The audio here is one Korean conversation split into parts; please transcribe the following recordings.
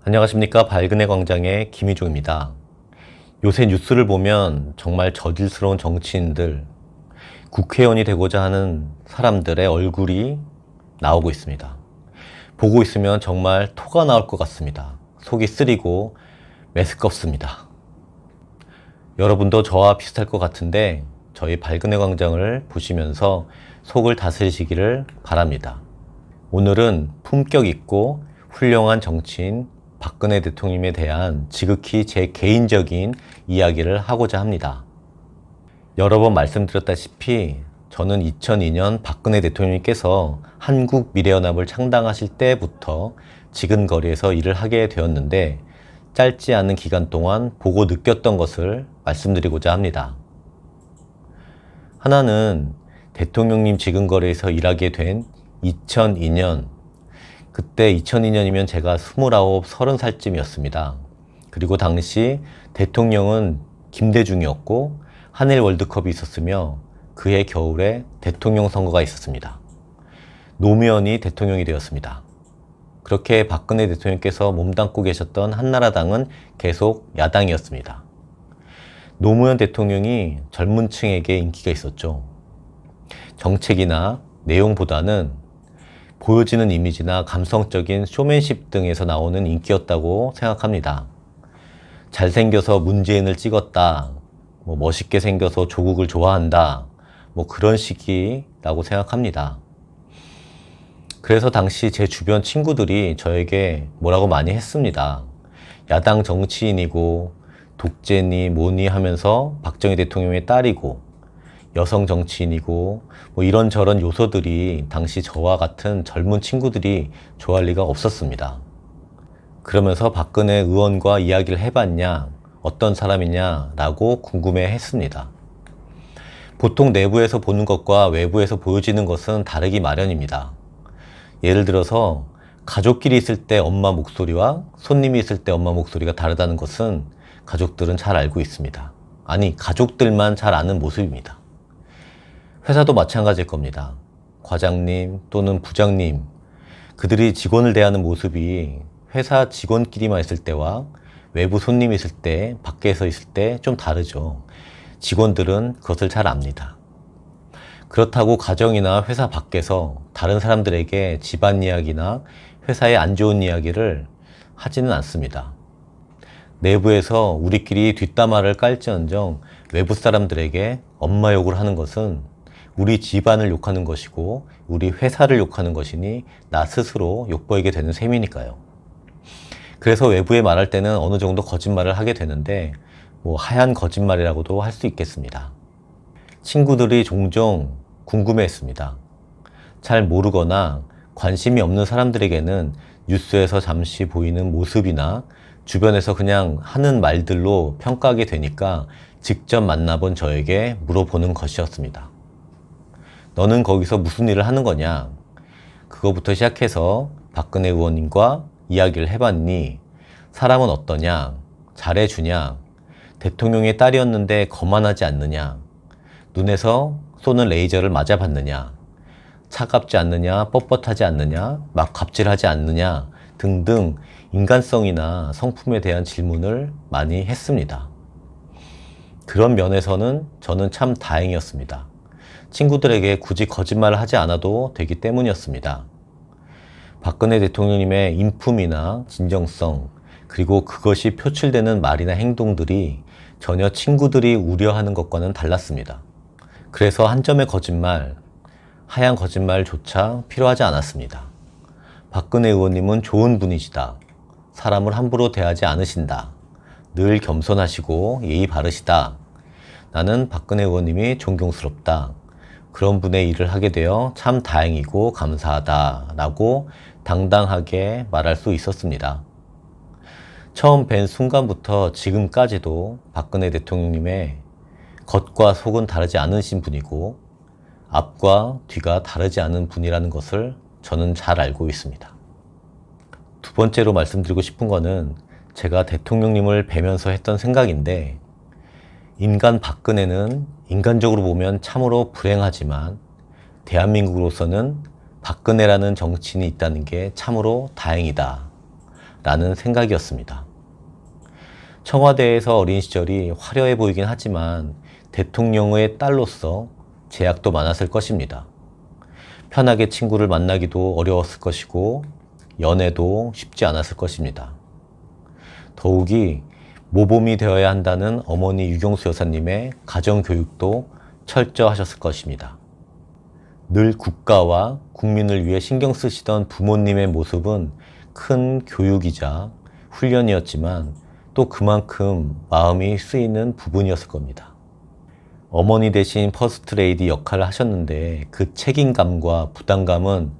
안녕하십니까. 발근의 광장의 김희종입니다. 요새 뉴스를 보면 정말 저질스러운 정치인들, 국회의원이 되고자 하는 사람들의 얼굴이 나오고 있습니다. 보고 있으면 정말 토가 나올 것 같습니다. 속이 쓰리고 메스껍습니다. 여러분도 저와 비슷할 것 같은데 저희 발근의 광장을 보시면서 속을 다스리시기를 바랍니다. 오늘은 품격 있고 훌륭한 정치인 박근혜 대통령에 대한 지극히 제 개인적인 이야기를 하고자 합니다. 여러 번 말씀드렸다시피 저는 2002년 박근혜 대통령께서 한국미래연합을 창당하실 때부터 지근거리에서 일을 하게 되었는데 짧지 않은 기간 동안 보고 느꼈던 것을 말씀드리고자 합니다. 하나는 대통령님 지근거리에서 일하게 된 2002년, 그때 2002년이면 제가 29, 30살쯤이었습니다. 그리고 당시 대통령은 김대중이었고 한일 월드컵이 있었으며 그해 겨울에 대통령 선거가 있었습니다. 노무현이 대통령이 되었습니다. 그렇게 박근혜 대통령께서 몸담고 계셨던 한나라당은 계속 야당이었습니다. 노무현 대통령이 젊은 층에게 인기가 있었죠. 정책이나 내용보다는 보여지는 이미지나 감성적인 쇼맨십 등에서 나오는 인기였다고 생각합니다. 잘생겨서 문재인을 찍었다, 멋있게 생겨서 조국을 좋아한다, 그런 식이라고 생각합니다. 그래서 당시 제 주변 친구들이 저에게 뭐라고 많이 했습니다. 야당 정치인이고 독재니 뭐니 하면서 박정희 대통령의 딸이고 여성 정치인이고 이런저런 요소들이 당시 저와 같은 젊은 친구들이 좋아할 리가 없었습니다. 그러면서 박근혜 의원과 이야기를 해봤냐, 어떤 사람이냐 라고 궁금해 했습니다. 보통 내부에서 보는 것과 외부에서 보여지는 것은 다르기 마련입니다. 예를 들어서 가족끼리 있을 때 엄마 목소리와 손님이 있을 때 엄마 목소리가 다르다는 것은 가족들은 잘 알고 있습니다. 아니, 가족들만 잘 아는 모습입니다. 회사도 마찬가지일 겁니다. 과장님 또는 부장님, 그들이 직원을 대하는 모습이 회사 직원끼리만 있을 때와 외부 손님이 있을 때, 밖에서 있을 때 좀 다르죠. 직원들은 그것을 잘 압니다. 그렇다고 가정이나 회사 밖에서 다른 사람들에게 집안 이야기나 회사의 안 좋은 이야기를 하지는 않습니다. 내부에서 우리끼리 뒷담화를 깔지언정 외부 사람들에게 엄마 욕을 하는 것은 우리 집안을 욕하는 것이고 우리 회사를 욕하는 것이니 나 스스로 욕보이게 되는 셈이니까요. 그래서 외부에 말할 때는 어느 정도 거짓말을 하게 되는데 하얀 거짓말이라고도 할 수 있겠습니다. 친구들이 종종 궁금해했습니다. 잘 모르거나 관심이 없는 사람들에게는 뉴스에서 잠시 보이는 모습이나 주변에서 그냥 하는 말들로 평가하게 되니까 직접 만나본 저에게 물어보는 것이었습니다. 너는 거기서 무슨 일을 하는 거냐? 그거부터 시작해서 박근혜 의원님과 이야기를 해봤니? 사람은 어떠냐? 잘해주냐? 대통령의 딸이었는데 거만하지 않느냐? 눈에서 쏘는 레이저를 맞아봤느냐? 차갑지 않느냐? 뻣뻣하지 않느냐? 막 갑질하지 않느냐? 등등 인간성이나 성품에 대한 질문을 많이 했습니다. 그런 면에서는 저는 참 다행이었습니다. 친구들에게 굳이 거짓말을 하지 않아도 되기 때문이었습니다. 박근혜 대통령님의 인품이나 진정성, 그리고 그것이 표출되는 말이나 행동들이 전혀 친구들이 우려하는 것과는 달랐습니다. 그래서 한 점의 거짓말, 하얀 거짓말조차 필요하지 않았습니다. 박근혜 의원님은 좋은 분이시다. 사람을 함부로 대하지 않으신다. 늘 겸손하시고 예의 바르시다. 나는 박근혜 의원님이 존경스럽다. 그런 분의 일을 하게 되어 참 다행이고 감사하다 라고 당당하게 말할 수 있었습니다. 처음 뵌 순간부터 지금까지도 박근혜 대통령님의 겉과 속은 다르지 않으신 분이고 앞과 뒤가 다르지 않은 분이라는 것을 저는 잘 알고 있습니다. 두 번째로 말씀드리고 싶은 거는 제가 대통령님을 뵈면서 했던 생각인데, 인간 박근혜는 인간적으로 보면 참으로 불행하지만 대한민국으로서는 박근혜라는 정치인이 있다는 게 참으로 다행이다 라는 생각이었습니다. 청와대에서 어린 시절이 화려해 보이긴 하지만 대통령의 딸로서 제약도 많았을 것입니다. 편하게 친구를 만나기도 어려웠을 것이고 연애도 쉽지 않았을 것입니다. 더욱이 모범이 되어야 한다는 어머니 유경수 여사님의 가정교육도 철저하셨을 것입니다. 늘 국가와 국민을 위해 신경 쓰시던 부모님의 모습은 큰 교육이자 훈련이었지만 또 그만큼 마음이 쓰이는 부분이었을 겁니다. 어머니 대신 퍼스트레이디 역할을 하셨는데 그 책임감과 부담감은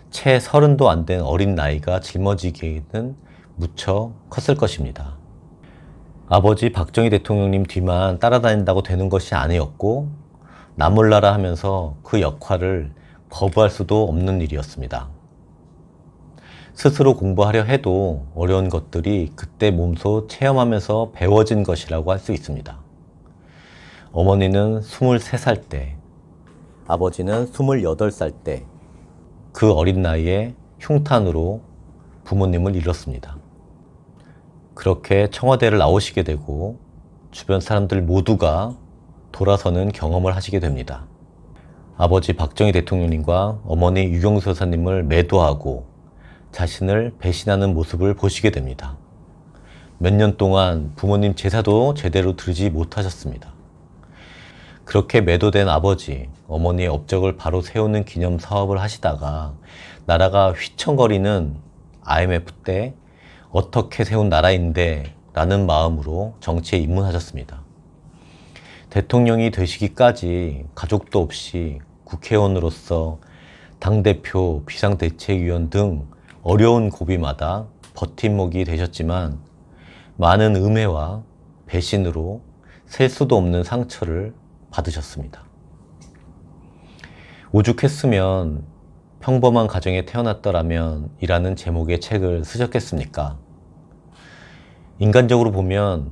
채 30도 안 된 어린 나이가 짊어지기에는 무척 컸을 것입니다. 아버지 박정희 대통령님 뒤만 따라다닌다고 되는 것이 아니었고 나 몰라라 하면서 그 역할을 거부할 수도 없는 일이었습니다. 스스로 공부하려 해도 어려운 것들이 그때 몸소 체험하면서 배워진 것이라고 할 수 있습니다. 어머니는 23살 때, 아버지는 28살 때 그 어린 나이에 흉탄으로 부모님을 잃었습니다. 그렇게 청와대를 나오시게 되고 주변 사람들 모두가 돌아서는 경험을 하시게 됩니다. 아버지 박정희 대통령님과 어머니 유경수 여사님을 매도하고 자신을 배신하는 모습을 보시게 됩니다. 몇 년 동안 부모님 제사도 제대로 드리지 못하셨습니다. 그렇게 매도된 아버지, 어머니의 업적을 바로 세우는 기념 사업을 하시다가 나라가 휘청거리는 IMF 때 어떻게 세운 나라인데 라는 마음으로 정치에 입문하셨습니다. 대통령이 되시기까지 가족도 없이 국회의원으로서 당대표, 비상대책위원 등 어려운 고비마다 버팀목이 되셨지만 많은 음해와 배신으로 셀 수도 없는 상처를 받으셨습니다. 오죽했으면 평범한 가정에 태어났더라면 이라는 제목의 책을 쓰셨겠습니까? 인간적으로 보면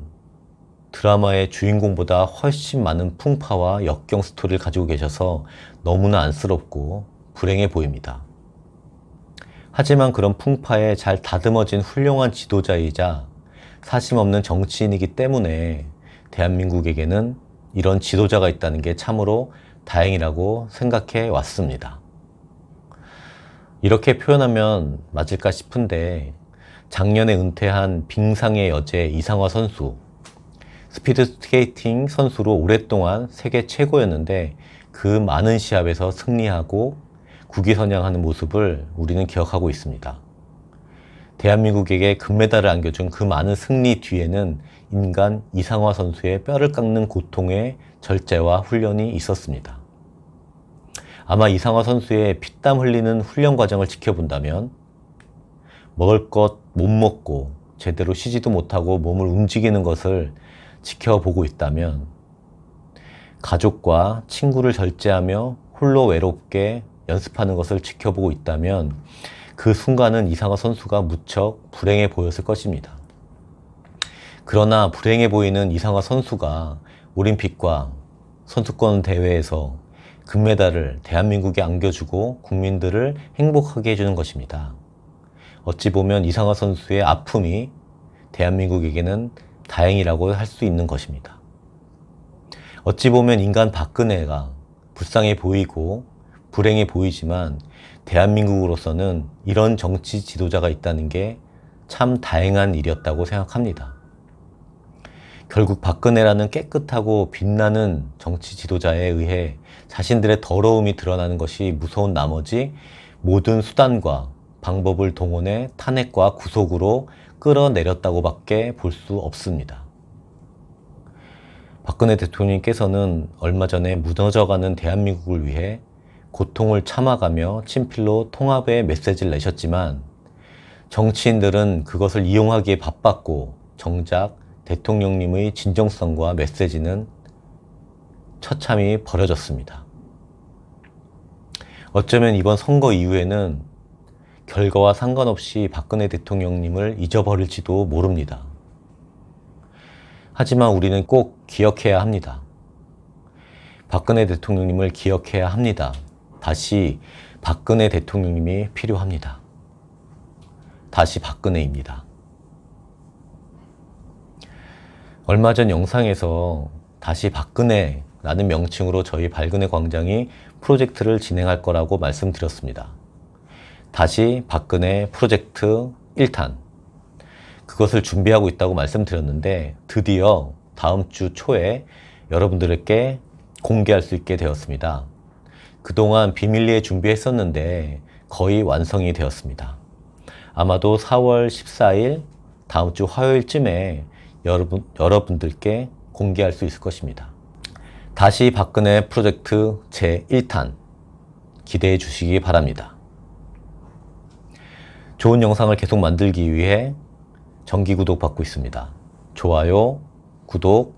드라마의 주인공보다 훨씬 많은 풍파와 역경 스토리를 가지고 계셔서 너무나 안쓰럽고 불행해 보입니다. 하지만 그런 풍파에 잘 다듬어진 훌륭한 지도자이자 사심없는 정치인이기 때문에 대한민국에게는 이런 지도자가 있다는 게 참으로 다행이라고 생각해 왔습니다. 이렇게 표현하면 맞을까 싶은데 작년에 은퇴한 빙상의 여제 이상화 선수, 스피드 스케이팅 선수로 오랫동안 세계 최고였는데 그 많은 시합에서 승리하고 국위선양하는 모습을 우리는 기억하고 있습니다. 대한민국에게 금메달을 안겨준 그 많은 승리 뒤에는 인간 이상화 선수의 뼈를 깎는 고통의 절제와 훈련이 있었습니다. 아마 이상화 선수의 피땀 흘리는 훈련 과정을 지켜본다면 먹을 것 못 먹고 제대로 쉬지도 못하고 몸을 움직이는 것을 지켜보고 있다면 가족과 친구를 절제하며 홀로 외롭게 연습하는 것을 지켜보고 있다면 그 순간은 이상화 선수가 무척 불행해 보였을 것입니다. 그러나 불행해 보이는 이상화 선수가 올림픽과 선수권 대회에서 금메달을 대한민국에 안겨주고 국민들을 행복하게 해주는 것입니다. 어찌 보면 이상화 선수의 아픔이 대한민국에게는 다행이라고 할 수 있는 것입니다. 어찌 보면 인간 박근혜가 불쌍해 보이고 불행해 보이지만 대한민국으로서는 이런 정치 지도자가 있다는 게 참 다행한 일이었다고 생각합니다. 결국 박근혜라는 깨끗하고 빛나는 정치 지도자에 의해 자신들의 더러움이 드러나는 것이 무서운 나머지 모든 수단과 방법을 동원해 탄핵과 구속으로 끌어내렸다고 밖에 볼 수 없습니다. 박근혜 대통령께서는 얼마 전에 무너져가는 대한민국을 위해 고통을 참아가며 친필로 통합의 메시지를 내셨지만 정치인들은 그것을 이용하기에 바빴고 정작 대통령님의 진정성과 메시지는 처참히 버려졌습니다. 어쩌면 이번 선거 이후에는 결과와 상관없이 박근혜 대통령님을 잊어버릴지도 모릅니다. 하지만 우리는 꼭 기억해야 합니다. 박근혜 대통령님을 기억해야 합니다. 다시 박근혜 대통령님이 필요합니다. 다시 박근혜입니다. 얼마 전 영상에서 다시 박근혜라는 명칭으로 저희 발근혜 광장이 프로젝트를 진행할 거라고 말씀드렸습니다. 다시 박근혜 프로젝트 1탄. 그것을 준비하고 있다고 말씀드렸는데 드디어 다음 주 초에 여러분들께 공개할 수 있게 되었습니다. 그동안 비밀리에 준비했었는데 거의 완성이 되었습니다. 아마도 4월 14일 다음 주 화요일쯤에 여러분들께 공개할 수 있을 것입니다. 다시 박근혜 프로젝트 제1탄 기대해 주시기 바랍니다. 좋은 영상을 계속 만들기 위해 정기 구독 받고 있습니다. 좋아요, 구독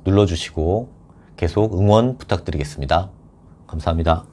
눌러주시고 계속 응원 부탁드리겠습니다. 감사합니다.